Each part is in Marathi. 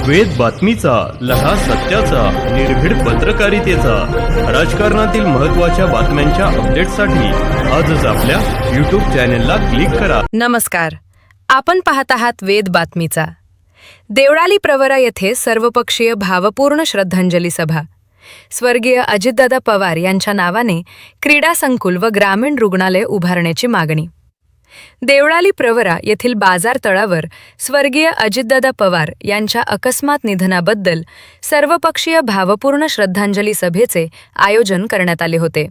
वेद बातमीचा, लढा सत्याचा, निर्भीड पत्रकारितेचा, राजकारणातील महत्त्वाच्या बातम्यांच्या अपडेटसाठी आजच आपल्या YouTube चॅनेलला क्लिक करा. नमस्कार, आपण पाहत आहात वेद बातमीचा. देवळाली प्रवरा येथे सर्वपक्षीय भावपूर्ण श्रद्धांजली सभा. स्वर्गीय अजितदादा पवार यांच्या नावाने क्रीडा संकुल व ग्रामीण रुग्णालय उभारण्याची मागणी. देवळाली प्रवरा येथील बाजार तळावर स्वर्गीय अजितदादा पवार यांच्या अकस्मात निधनाबद्दल सर्वपक्षीय भावपूर्ण श्रद्धांजली सभेचे आयोजन करण्यात आले होते.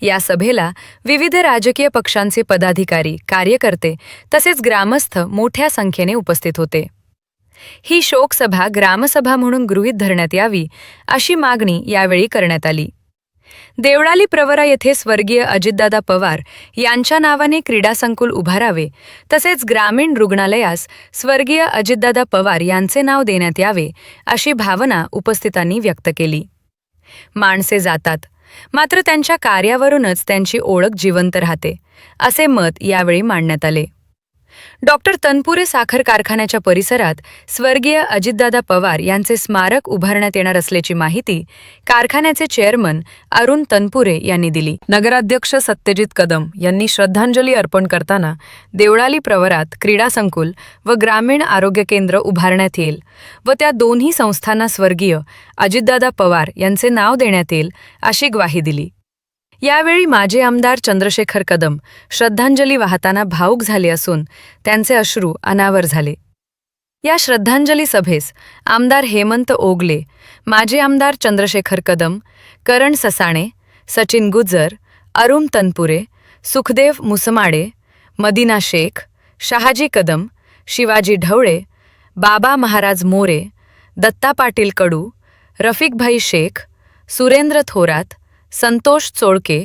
या सभेला विविध राजकीय पक्षांचे पदाधिकारी, कार्यकर्ते तसेच ग्रामस्थ मोठ्या संख्येने उपस्थित होते. ही शोकसभा ग्रामसभा म्हणून गृहीत धरण्यात यावी अशी मागणी यावेळी करण्यात आली. देवळाली प्रवरा येथे स्वर्गीय अजितदादा पवार यांच्या नावाने क्रीडा संकुल उभारावे तसेच ग्रामीण रुग्णालयास स्वर्गीय अजितदादा पवार यांचे नाव देण्यात यावे अशी भावना उपस्थितांनी व्यक्त केली. माणसे जातात, मात्र त्यांच्या कार्यावरूनच त्यांची ओळख जिवंत राहते, असे मत यावेळी मांडण्यात आले. डॉक्टर तनपुरे साखर कारखान्याच्या परिसरात स्वर्गीय अजितदादा पवार यांचे स्मारक उभारण्यात येणार असल्याची माहिती कारखान्याचे चेअरमन अरुण तनपुरे यांनी दिली. नगराध्यक्ष सत्यजित कदम यांनी श्रद्धांजली अर्पण करताना देवळाली प्रवरात क्रीडा संकुल व ग्रामीण आरोग्य केंद्र उभारण्यात येईल व त्या दोन्ही संस्थांना स्वर्गीय अजितदादा पवार यांचे नाव देण्यात येईल अशी ग्वाही दिली. यावेळी माजी आमदार चंद्रशेखर कदम श्रद्धांजली वाहताना भावुक झाले असून त्यांचे अश्रू अनावर झाले. या श्रद्धांजली सभेस आमदार हेमंत ओगले, माजी आमदार चंद्रशेखर कदम, करण ससाणे, सचिन गुज्जर, अरुण तनपुरे, सुखदेव मुसमाडे, मदिना शेख, शहाजी कदम, शिवाजी ढवळे, बाबा महाराज मोरे, दत्ता पाटील कडू, रफिकभाई शेख, सुरेंद्र थोरात, संतोष चोळके,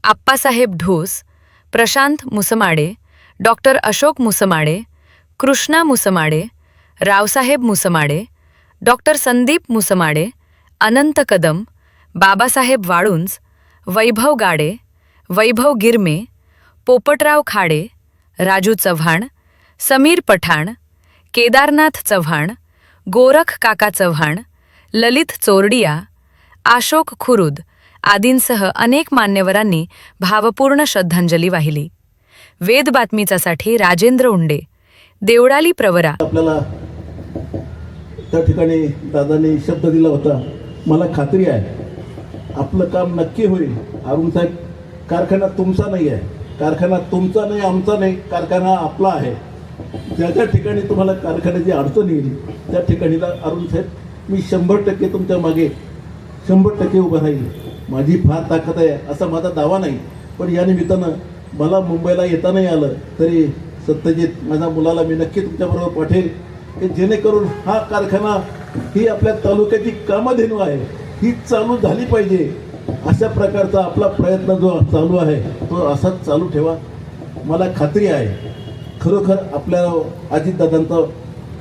आप्पासाहेब ढोस, प्रशांत मुसमाडे, डॉक्टर अशोक मुसमाडे, कृष्णा मुसमाडे, रावसाहेब मुसमाडे, डॉक्टर संदीप मुसमाडे, अनंत कदम, बाबासाहेब वाळुंज, वैभव गाडे, वैभव गिरमे, पोपटराव खाडे, राजू चव्हाण, समीर पठाण, केदारनाथ चव्हाण, गोरख काका चव्हाण, ललित चोरडिया, अशोक खुरुद आदींसह अनेक मान्यवरांनी भावपूर्ण श्रद्धांजली वाहिली. वेद बातमीचासाठी राजेंद्र उंडे, देवळाली प्रवरा. आपल्याला त्या ठिकाणी दादांनी शब्द दिला होता. मला खात्री आहे आपलं काम नक्की होईल. अरुण साहेब, कारखाना तुमचा नाही आहे, कारखाना तुमचा नाही, आमचा नाही, कारखाना आपला आहे. ज्या ज्या ठिकाणी तुम्हाला कारखान्याची अडचण येईल त्या ठिकाणीला अरुण साहेब मी 100% तुमच्या मागे 100% उभं राहील. माझी फार ताकद आहे असा माझा दावा नाही, पण या निमित्तानं मला मुंबईला येता नाही आलं तरी सत्यजित माझ्या मुलाला मी नक्की तुमच्याबरोबर पाठवेल की जेणेकरून हा कारखाना ही आपल्या तालुक्याची कामधेनू आहे, ही चालू झाली पाहिजे. अशा प्रकारचा आपला प्रयत्न जो चालू आहे तो असाच चालू ठेवा. मला खात्री आहे खरोखर आपल्या अजितदादांचं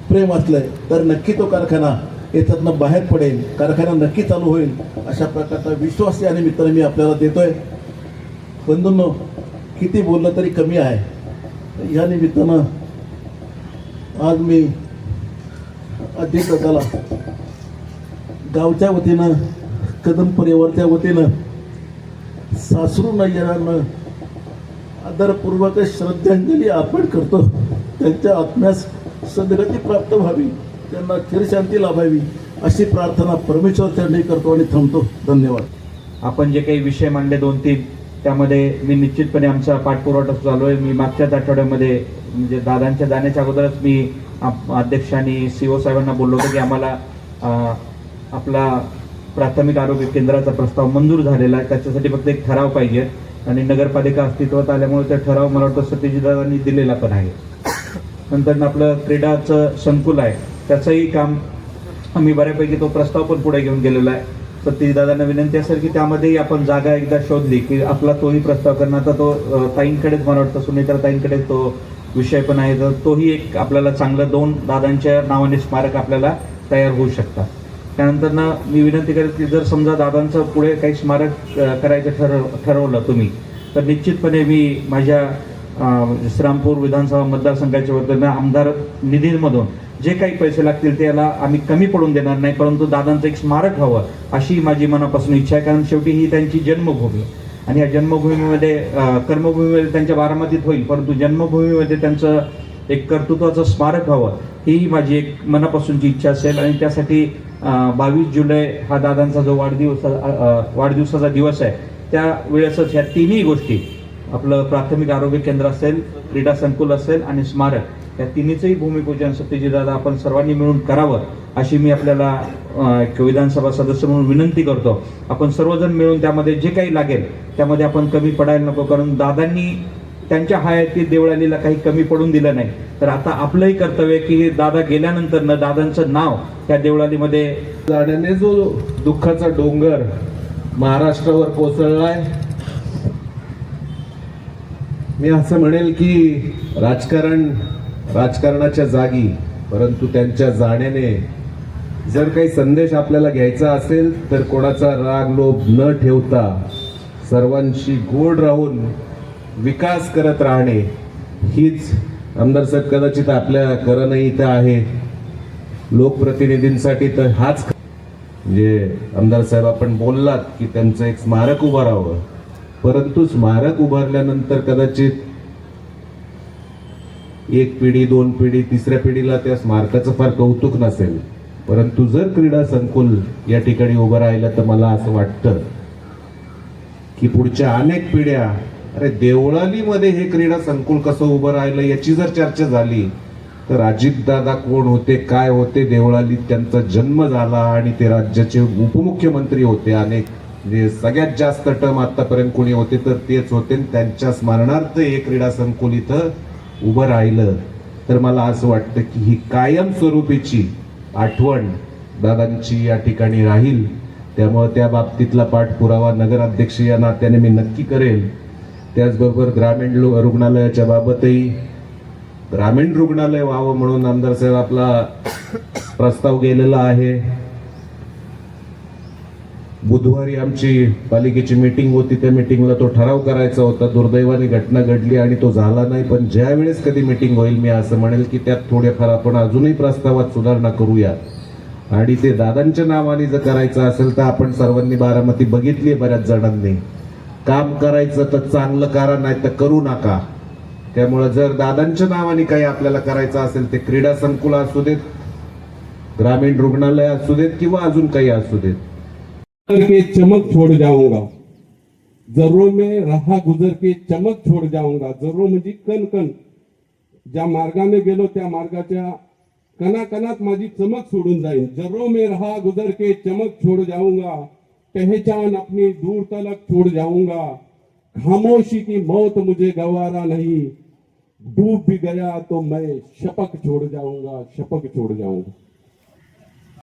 प्रेम असलं तर नक्की तो कारखाना याच्यातनं बाहेर पडेल, कारखाना नक्की चालू होईल अशा प्रकारचा विश्वास या निमित्ताने मी आपल्याला देतोय. बंधूंनो, किती बोललं तरी कमी आहे. या निमित्तानं आज मी अजितदादाला गावच्या वतीनं, कदम परिवारच्या वतीनं, सासरू नयनानं आदरपूर्वक श्रद्धांजली अर्पण करतो. त्यांच्या आत्म्यास सद्गती प्राप्त व्हावी, त्यांना चिरशांती लाभावी अशी प्रार्थना परमेश्वराचरणी करतो आणि थांबतो. धन्यवाद. आपण जे काही विषय मांडले 2-3 त्यामध्ये मी निश्चितपणे आमचा पाठपुरावा चालू आहे. मी मागच्याच आठवड्यामध्ये म्हणजे दादांच्या जाण्याच्या अगोदरच मी अध्यक्ष आणि CO साहेबांना बोललो होतो की आम्हाला आपला प्राथमिक आरोग्य केंद्राचा प्रस्ताव मंजूर झालेला आहे, त्याच्यासाठी फक्त एक ठराव पाहिजे आणि नगरपालिका अस्तित्वात आल्यामुळे त्या ठराव मला वाटतं सत्यजितदादांनी दिलेला पण आहे. नंतर आपलं क्रीडाचं संकुल आहे त्याचंही काम आम्ही बऱ्यापैकी तो प्रस्ताव पण पुढे घेऊन गेलेला आहे. सत्यजितदादांना विनंती असेल की त्यामध्येही आपण जागा एकदा शोधली की आपला तोही प्रस्ताव करणं. आता तो ताईंकडेच मला वाटतं सुनेत्रा ताईंकडेच तो विषय पण आहे, तर तोही एक आपल्याला चांगलं 2 दादांच्या नावाने स्मारक आपल्याला तयार होऊ शकतात. त्यानंतर मी विनंती करेल की जर समजा दादांचं पुढे काही स्मारक करायचं ठरवलं तुम्ही तर निश्चितपणे मी माझ्या श्रीरामपूर विधानसभा मतदारसंघाच्या वतीनं आमदार निधीमधून जे काही पैसे लागतील त्याला आम्ही कमी पडून देणार नाही, परंतु दादांचं एक स्मारक व्हावं अशी माझी मनापासून इच्छा आहे. कारण शेवटी ही त्यांची जन्मभूमी आणि या जन्मभूमीमध्ये कर्मभूमीमध्ये त्यांच्या बारामतीत होईल, परंतु जन्मभूमीमध्ये त्यांचं एक कर्तृत्वाचं स्मारक व्हावं ही माझी एक मनापासूनची इच्छा असेल. आणि त्यासाठी 22 जुलै हा दादांचा जो वाढदिवसाचा दिवस आहे त्या वेळेसच ह्या तिन्ही गोष्टी, आपलं प्राथमिक आरोग्य केंद्र असेल, क्रीडा संकुल असेल आणि स्मारक, या तिन्हीचंही भूमिपूजन सत्यजितदादा आपण सर्वांनी मिळून करावं अशी मी आपल्याला एक विधानसभा सदस्य म्हणून विनंती करतो. आपण सर्वजण मिळून त्यामध्ये जे काही लागेल त्यामध्ये आपण कमी पडायला नको, कारण दादांनी त्यांच्या हयातीत देवळालीला काही कमी पडून दिलं नाही. तर आता आपलंही कर्तव्य की दादा गेल्यानंतर न दादांचं नाव त्या देवळालीमध्ये जाण्याने जो दुःखाचा डोंगर महाराष्ट्रावर कोसळलाय, मी असं म्हणेल की राजकारणाच्या जागी, परंतु त्यांच्या जाण्याने जर काही संदेश आपल्याला घ्यायचा असेल तर कोणाचा राग लोभ न ठेवता सर्वांशी गोड राहून विकास करत राहणे हीच आमदार साहेब कदाचित आपल्या करणं इथं आहे. लोकप्रतिनिधींसाठी तर हाच म्हणजे आमदार साहेब आपण बोललात की त्यांचं एक स्मारक उभं राहावं, परंतु स्मारक उभारल्यानंतर कदाचित एक पिढी, दोन पिढी, तिसऱ्या पिढीला त्या स्मारकाचं फार कौतुक नसेल, परंतु जर क्रीडा संकुल या ठिकाणी उभं राहिलं तर मला असं वाटतं की पुढच्या अनेक पिढ्या, अरे देवळालीमध्ये हे क्रीडा संकुल कसं उभं राहिलं याची जर चर्चा झाली तर अजितदादा कोण होते, काय होते, देवळालीत त्यांचा जन्म झाला आणि ते राज्याचे उपमुख्यमंत्री होते, अनेक म्हणजे सगळ्यात जास्त टर्म आतापर्यंत कोणी होते तर तेच होते. त्यांच्या स्मरणार्थ हे क्रीडा संकुल इथं उभं राहिलं तर मला असं वाटतं की ही कायमस्वरूपीची आठवण दादांची या ठिकाणी राहील. त्यामुळे त्या बाबतीतला पाठपुरावा नगराध्यक्ष या नात्याने मी नक्की करेल. त्याचबरोबर ग्रामीण रुग्णालयाच्या बाबतही ग्रामीण रुग्णालय व्हावं म्हणून आमदार साहेब आपला प्रस्ताव गेलेला आहे. बुधवारी आमची पालिकेची मीटिंग होती, त्या मीटिंगला तो ठराव करायचा होता. दुर्दैवाने घटना घडली आणि तो झाला नाही. पण ज्या वेळेस कधी मीटिंग होईल मी असं म्हणेल की त्यात थोडेफार आपण अजूनही प्रस्तावात सुधारणा करूया. आणि ते दादांच्या नावाने जर करायचं असेल तर आपण सर्वांनी बारामती बघितली बऱ्याच जणांनी, काम करायचं तर चांगलं करा, नाही तर करू नका. त्यामुळे जर दादांच्या नावाने काही आपल्याला करायचं असेल ते क्रीडा संकुल असू देत, ग्रामीण रुग्णालय असू देत किंवा अजून काही असू देत, के चमक छोड़ जाऊंगा, जरूर में रहा गुजर के चमक छोड़ जाऊंगा. जरूर म्हणजे कण कण ज्या मार्गाने गेलो त्या मार्गाच्या कणाकणात माझी चमक सोडून जाईल. जरूर में रहा गुजर के चमक छोड़ जाऊंगा, पहचान अपनी दूर तलक छोड़ जाऊंगा. खामोशी की मौत मुझे गवारा नहीं, डूब भी गया तो मैं शपक छोड़ जाऊंगा, शपक छोड़ जाऊंगा.